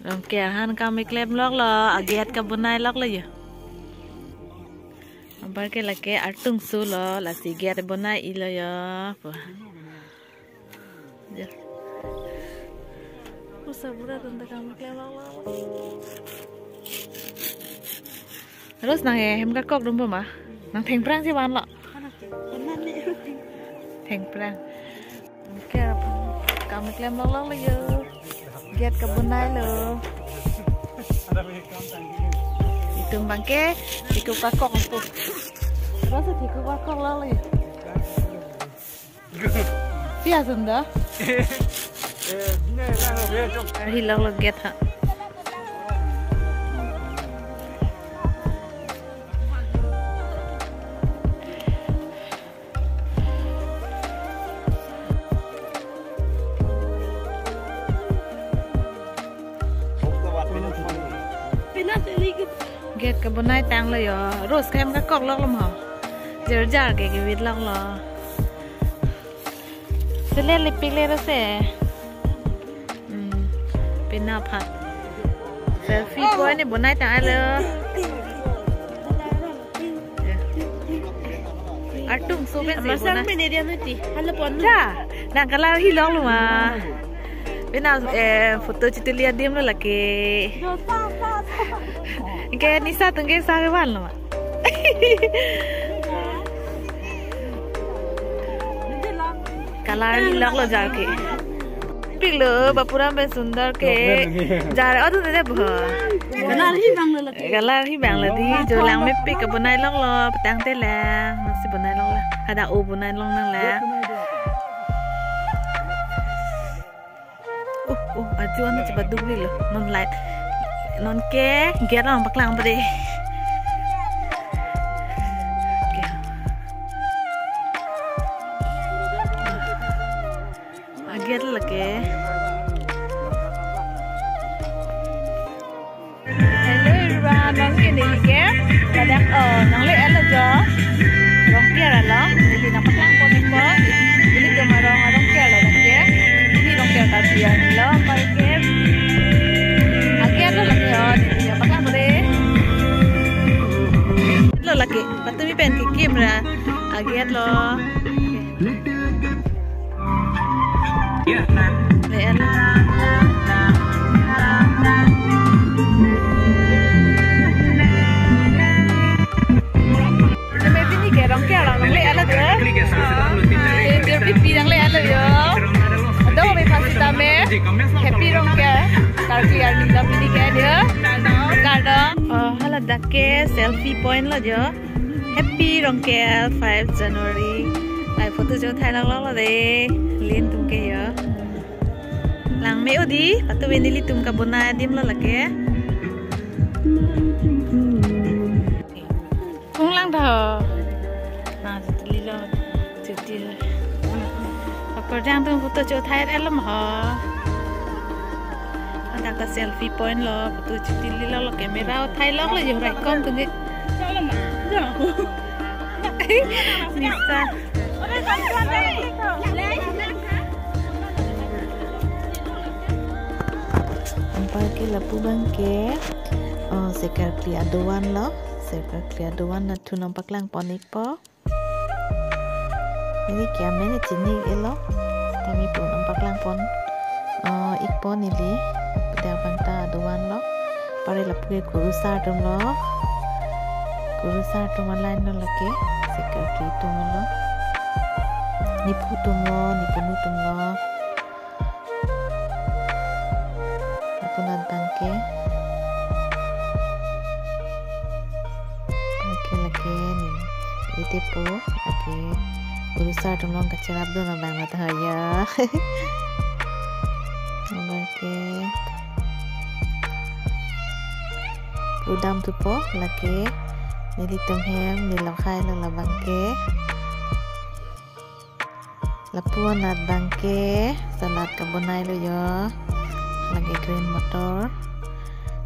Rong kẻ han cam klem lok lo agiat ka bunai lok lo yo. Ambar ke lake atung su lo la si giat bunai ilo yo. Ya. Usa bura tanda cam klem lok lo. Terus nang hem ka kok dum ma. Nang theng prang si wan lo. Theng prang. Ke cam klem lok lo yo. Giat ka bunai lo. Itu bangke, tiku kakok aku. Rasa tiku kakok lali. Siapa senda? Hilang lo get ha. Get ka bunai tang lo yo ros kem ka kok lok lam ho jar jar ke wit lok lo se le lipik le ra se pina phat selfie boy ni bunai tang lo atung so ben se bunai me ne dia nati hala pon ja nang kala hi lok lo ma pina foto chitulia dim lo lake Kayak Nisa tunggu sarapan loh, mak. Kalar hilak lo jar ke. Pilu, bapuran ben sundar ke. Jar, oh tuh deh bah. Kalar hi bang lo di. Jolang me pik ke bunai lok lo, petang telang, masih bunai lok lah. Ada u bunai lok nang lah. Ajuan tu cepat dulu lo, non light. Non ke giat orang paklang tadi. Giat lagi. Hello everyone, nong kini ke? Kadang nong le ala jo. Rong kia ala. Jadi nak paklang pun ipo. Jadi kemarong rong kia ala ke. Ini rong kia kasi yang lo pakai. Lo lagi ya paklang boleh lo lagi patu mi pen kikim ra agiat lo ya le ala me bini ke rong ke ala le ala de pipi rong le ala yo ado me pasita me happy rong ke clear nih ini kayak dia kadang hala dakke selfie point lo jo happy rongkel 5 January lai photo jo thai lak lo de lin tum ke yo lang me odi patu benili tum ka bona dim lo lake kung lang tho na li lo chuti apar jang tum photo jo thai elam ha Kata selfie point lo, betul cuti lilo lo kamera thai lok lo jauh rekom tuh nih. Nisa. Ampai ke lapu bangke, sekar kli aduan lo, sekar kli aduan na tu nampak lang ponik po. Ini kiamnya ni jenis elo, tapi pun nampak lang pon, ikpon ini. Dah bangta aduan lo, pare lapuke guru sartum lo, guru sartum lain lo lagi, sekali tum lo, nipu tum lo, nipunu tum lo, apunan tangke, lagi ni, itu po, lagi guru sartum lo kacerap do na bang na tahaya, lagi. Udam tu po lagi nili tumhem nilak khai la bangke lapuan nat bangke salad ka bonai lo yo lagi green motor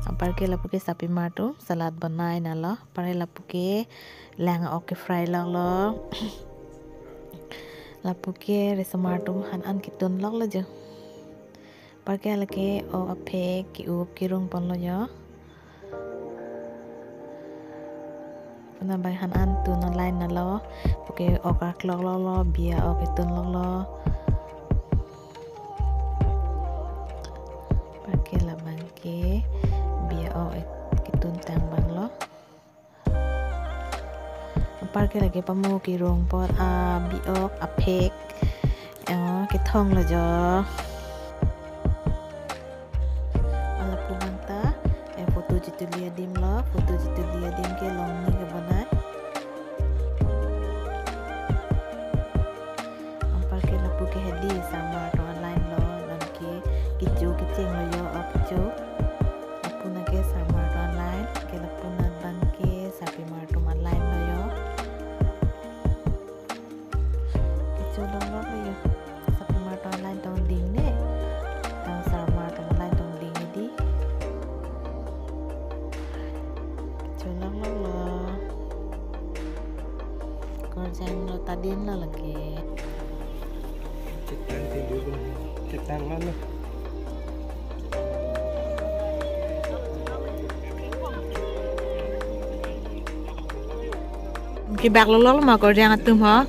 apar ke lapuke sapi matu salad bonai na lo pare lapuke lang oke fry lo lapuke resamatum han an kitun lok lo jo Parke lagi ape ki up kirung pon lo yo. Penambahan antu na lain na lo, puke okak lo bia okitun lo. Parke la bangke bia okitun tang bang lo. Parke lagi pamu kirung pon biok apek, kitong lo jo. Foto jitu lihat dim lo, foto jitu lihat dim ke long ni ke banai. Ampar ke lapu ke hedi sama to online lo, dan ke kicu kicing lo yo kicu. Lapu na ke sama to online, ke lapu na ban ke sapi mar to online lo yo. Kicu long lo yo, sapi mar to online tong ding ne, tong sama to online tong ding di. Culang lo kerjaan lo tadi lo lagi cetan tidur cetan mana cái bạc lo mà có ràng tùm hả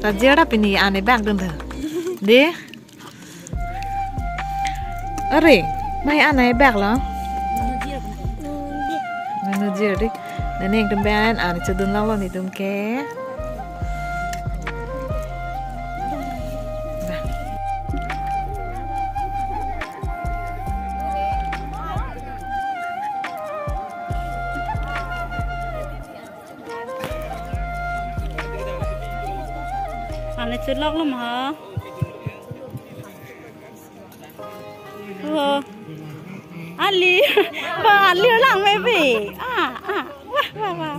ta dễ đã pini ane bạc đừng thở đi ơi mày ane bạc lo nó dễ đi nên anh tụm bên ane cho đừng lo ni tụm ke anh ấy lóc lắm hả? Ali, ba Ali lang may be. Wah.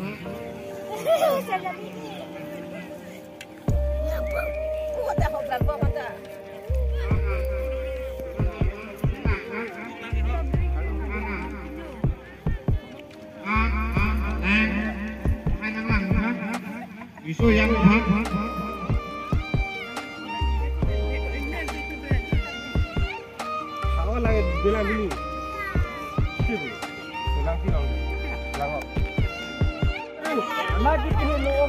Isu yang lagi bilang dulu.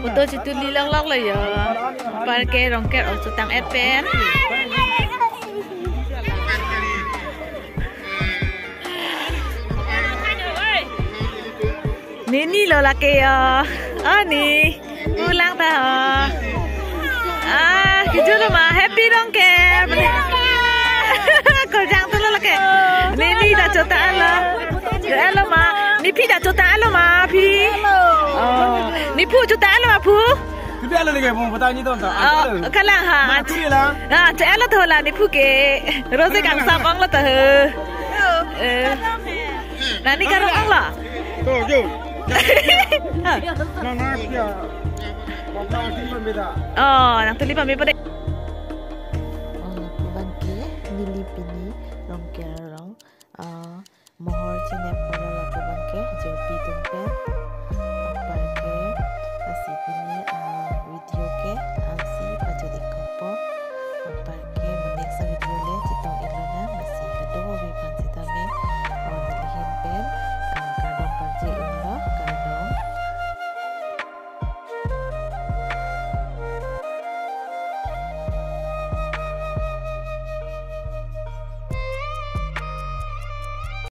Foto situ lilang lok lah ya. Parke rongket au sutang epen. Nini lo laki ya. Ni ulang ta. Keju lo mah happy rongket. Kerjaan tu lo laki. Nini dah cota lo. Alo ma, ni pi dah cota alo ma pi. Ni pu cota alo ma pu. Tidak ada lagi mau bertanya tu tak? Kalang ha. Mati lah. Cak alo tu lah ni pu ke. Rose kang sabang lo tu. Nani karong ang lah. Tu jom. Nana dia. Bapa simpan beda. Nang tuli pa mi pa de. Bangke nili pini rong kerong.